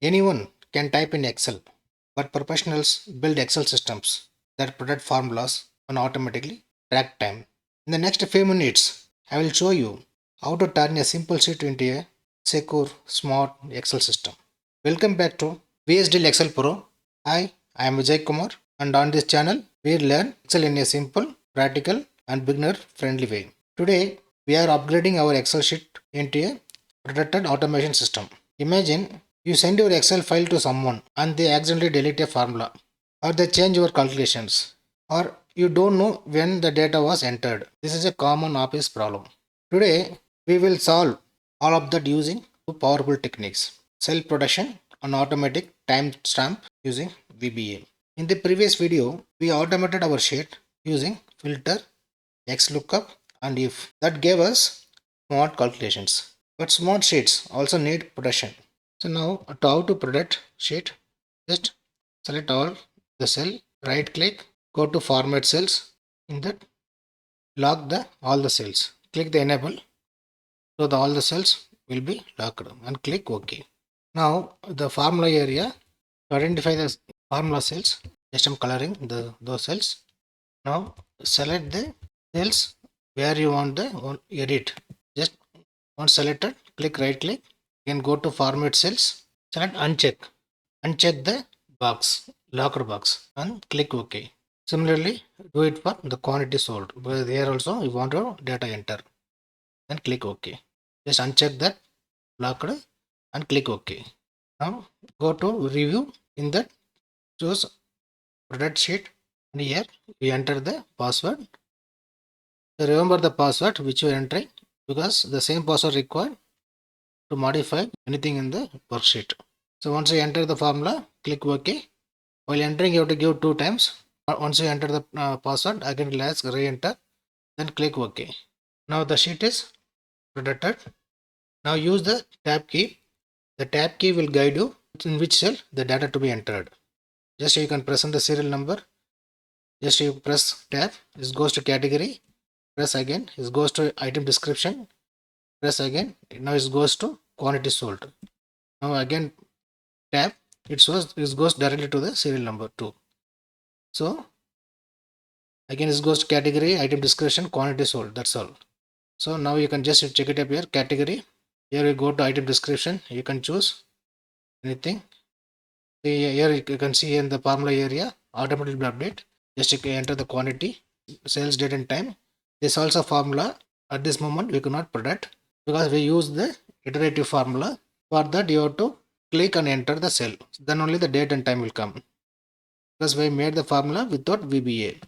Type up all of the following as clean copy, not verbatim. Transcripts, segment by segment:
Anyone can type in Excel, but professionals build Excel systems that predict formulas and automatically track time. In the next few minutes, I will show you how to turn a simple sheet into a secure, smart Excel system. Welcome back to VSDL Excel Pro. Hi, I am Vijay Kumar, and on this channel, we learn Excel in a simple, practical, and beginner friendly way. Today, we are upgrading our Excel sheet into a protected automation system. Imagine you send your Excel file to someone and they accidentally delete a formula, or they change your calculations, or you don't know when the data was entered. This is a common office problem. Today, we will solve all of that using two powerful techniques: self protection and automatic timestamp using VBA. In the previous video, we automated our sheet using filter, XLOOKUP, and if that gave us smart calculations. But smart sheets also need protection. So now to how to protect sheet, just select all the cell, right click, go to format cells. In that, lock the all the cells. Click the enable, so all the cells will be locked and click OK. Now the formula area, to identify the formula cells, just I'm coloring those cells. Now select the cells where you want the edit. Just once selected, click right click, again go to format cells, select uncheck the box, locker box, and click OK. Similarly, do it for the quantity sold, because there also you want to data enter, then click OK. Just uncheck that locked and click OK. Now go to review. In that, choose product sheet, and here you enter the password. So remember the password which you are entering, because the same password required to modify anything in the worksheet. So once you enter the formula, click OK. While entering, you have to give 2 times. Once you enter the password, again it will ask re-enter, then click OK. Now the sheet is protected. Now use the tab key. The tab key will guide you in which cell the data to be entered. Just you can press on the serial number. Just you press tab, this goes to category. Press again, this goes to item description. Press again, now it goes to quantity sold. Now again tab, it goes directly to the serial number 2. So again it goes to category, item description, quantity sold. That's all. So now you can just check it up here, category. Here you go to item description. You can choose anything. Here you can see in the formula area, automatically update. Just you can enter the quantity, sales date and time. This also formula at this moment we cannot predict, because we use the iterative formula. For that you have to click and enter the cell. Then only the date and time will come, because we made the formula without VBA.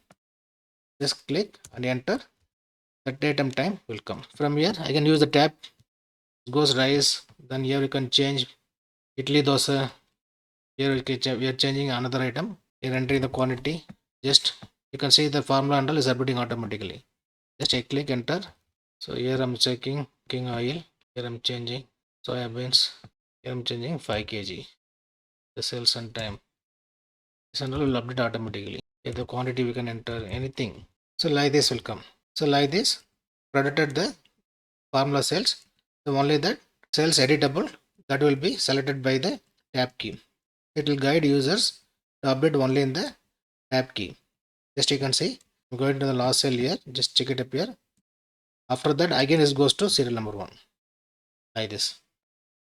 Just click and enter, the date and time will come. From here I can use the tab, it goes rice, then here you can change idli dosa. Here we are changing another item. Here entering the quantity. Just you can see the formula handle is updating automatically. Just I click enter. So here I'm checking cooking oil. Here I'm changing soya beans. Here I'm changing 5 kg. The sales and time. This handle will update automatically. Here the quantity we can enter anything. So like this will come. So like this, predicted the formula cells. So only that cells editable, that will be selected by the tab key. It will guide users to update only in the tab key. Just you can see, I'm going to the last cell here, just check it up here. After that again it goes to serial number 1, like this.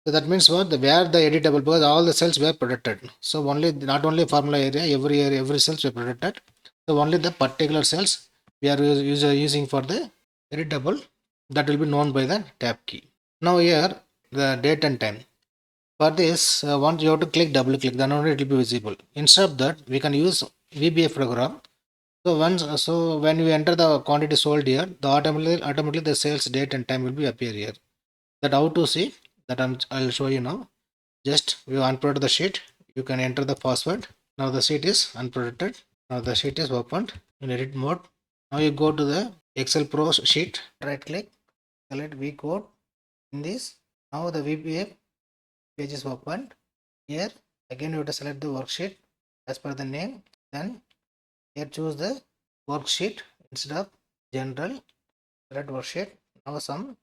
So that means what, where the editable, because all the cells were protected. So only, not only formula area, every cells were protected. So only the particular cells we are using for the editable, that will be known by the tab key. Now here the date and time. For this, once you have to double click, then only it will be visible. Instead of that, we can use VBA program. So when you enter the quantity sold here, the automatically the sales date and time will be appear here. That how to see, that I'll show you now. Just you unprotect the sheet, you can enter the password. Now the sheet is unprotected. Now the sheet is opened in edit mode. Now you go to the Excel Pro sheet, right click, select V code. In this, now the VBA page is opened. Here again you have to select the worksheet as per the name. Then here choose the worksheet instead of general. Select worksheet. Now some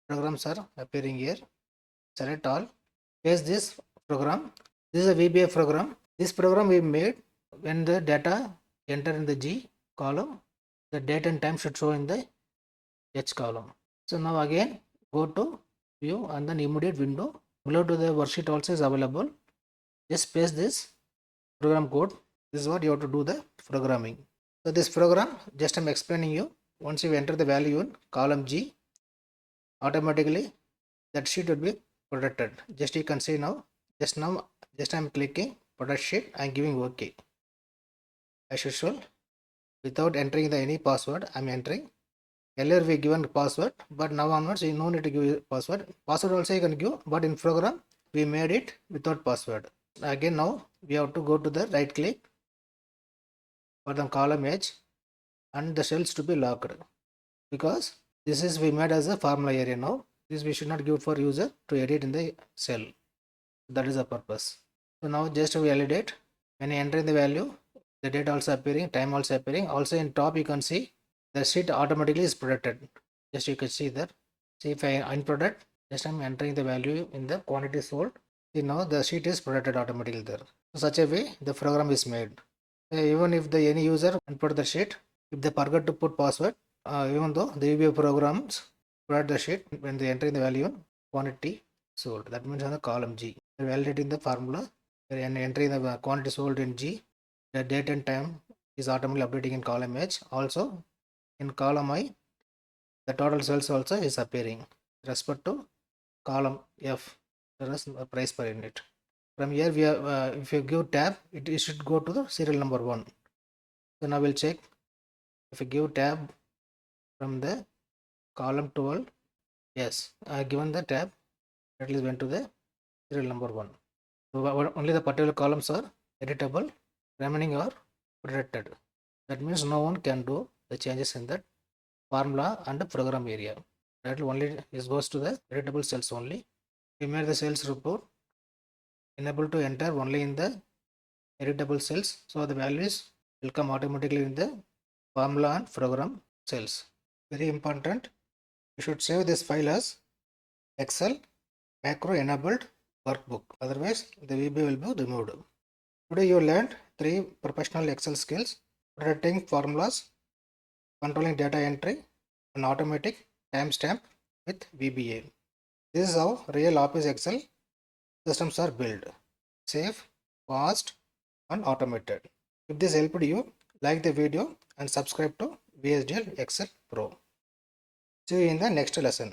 programs are appearing here. Select all. Paste this program. This is a VBA program. This program we made when the data enter in the G column, the date and time should show in the H column. So now again go to view and then immediate window. Below to the worksheet also is available. Just paste this program code. This is what you have to do the programming. So this program, just I'm explaining you. Once you enter the value in column G, automatically that sheet will be protected. Just you can see now. Just I'm clicking protect sheet. I'm giving OK. As usual, without entering the any password, I'm entering. Earlier we given password, but now onwards you no need to give password. Password also you can give, but in program we made it without password. Again now we have to go to the right click for the column H and the cells to be locked, because this is we made as a formula area now. This we should not give for user to edit in the cell. That is the purpose. So now just we validate. When you enter the value, the date also appearing, time also appearing. Also in top you can see the sheet automatically is protected. Just you can see that. See if I unproduct, just I'm entering the value in the quantity sold. See now the sheet is protected automatically there. So such a way the program is made. Even if the any user input the sheet, if they forget to put password, even though the VBA programs protect the sheet when they enter the value in quantity sold. That means on the column G. They validating the formula and entering the quantity sold in G. The date and time is automatically updating in column H. Also in column I, the total sales also is appearing respect to column F, that is price per unit. From here we have if you give tab, it should go to the serial number 1. So now we'll check. If you give tab from the column 12, yes, given the tab, at least went to the serial number 1. So only the particular columns are editable, remaining are protected. That means no one can do the changes in that formula and the program area. That only this goes to the editable cells only. We made the sales report enable to enter only in the editable cells, so the values will come automatically in the formula and program cells. Very important, you should save this file as Excel macro enabled workbook, otherwise the VBA will be removed. Today you learned 3 professional Excel skills: protecting formulas, controlling data entry, and automatic timestamp with VBA. This is how real Office Excel systems are built: safe, fast, and automated. If this helped you, like the video and subscribe to VSDL Excel Pro. See you in the next lesson.